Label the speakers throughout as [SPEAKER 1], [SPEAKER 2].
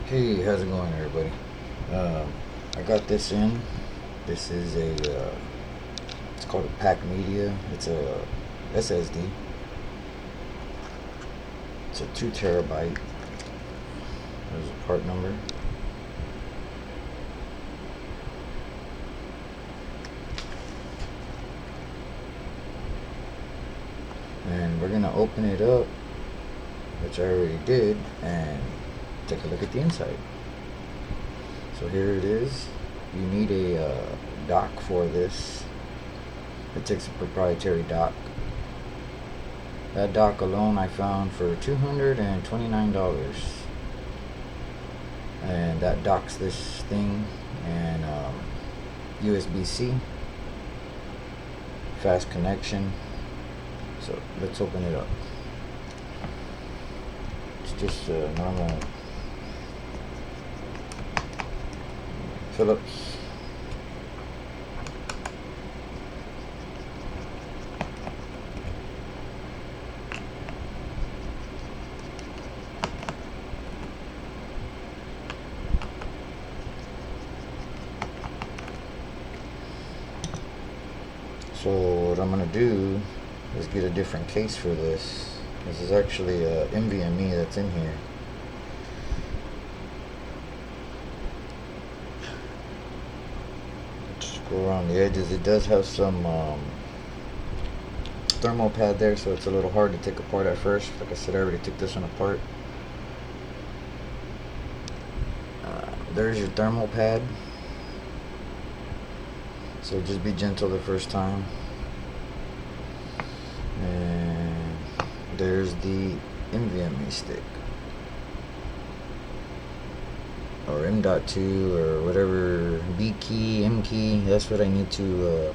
[SPEAKER 1] Hey, how's it going, everybody? I got this in. This is it's called a PakMedia. It's a SSD. It's a 2 terabyte. There's a part number. And we're gonna open it up, which I already did, and take a look at the inside. So here it is. You need a dock for this. It takes a proprietary dock. That dock alone I found for $229. And that docks this thing, and USB-C, fast connection. So let's open it up. It's just a normal Phillips. So what I'm gonna do is get a different case for this. This is actually a nvme that's in here. Just go around the edges. It does have some thermal pad there, so it's a little hard to take apart at first. Like I said, I already took this one apart. There's your thermal pad. So just be gentle the first time. And there's the nvme stick, or M.2 or whatever, B key, M key. That's what I need to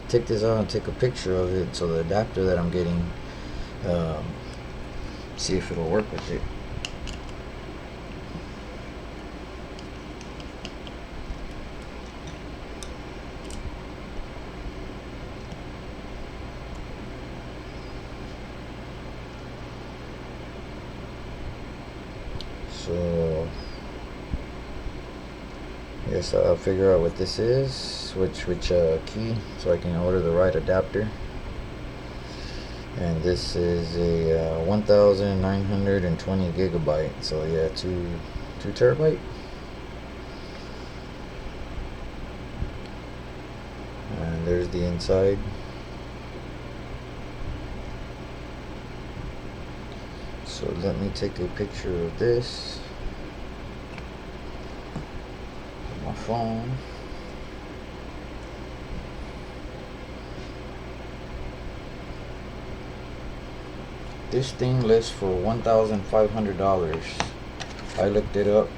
[SPEAKER 1] take this out and take a picture of it, so the adapter that I'm getting, see if it'll work with it. So I guess I'll figure out what this is, which key, so I can order the right adapter. And this is a 1920 gigabyte. So yeah, two terabyte. And there's the inside. So let me take a picture of this with my phone. This thing lists for $1,500. I looked it up.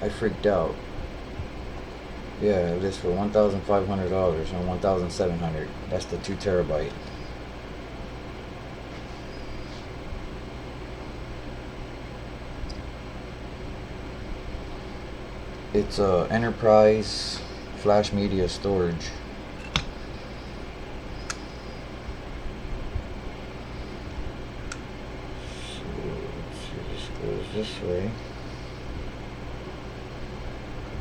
[SPEAKER 1] I freaked out. Yeah, it lists for $1,500 and $1,700. That's the 2 terabyte. It's a enterprise flash media storage. So let's see, this goes this way.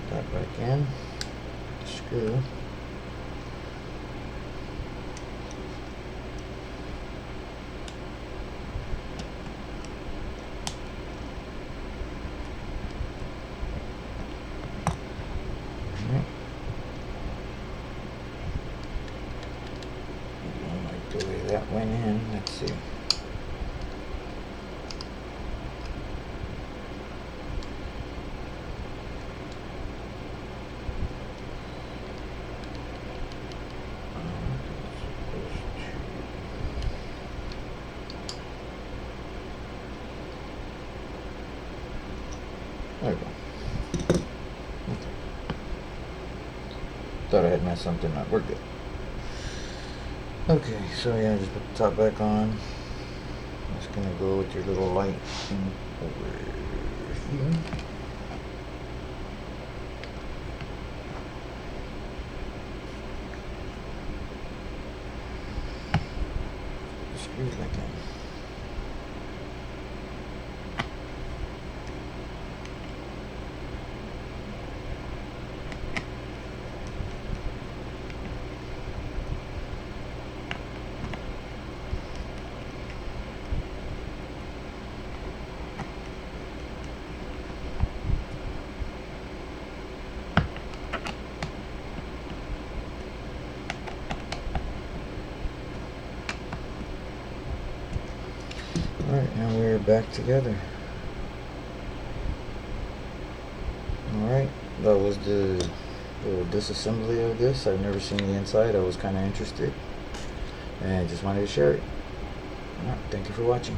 [SPEAKER 1] Put that back in. Screw. The way that went in, let's see. There we go. Okay. Thought I had messed something up. We're good. Okay, so yeah, just put the top back on. Just gonna go with your little light over here. Screws back in. Alright, now we're back together. Alright, that was the little disassembly of this. I've never seen the inside. I was kind of interested and just wanted to share it. Alright, thank you for watching.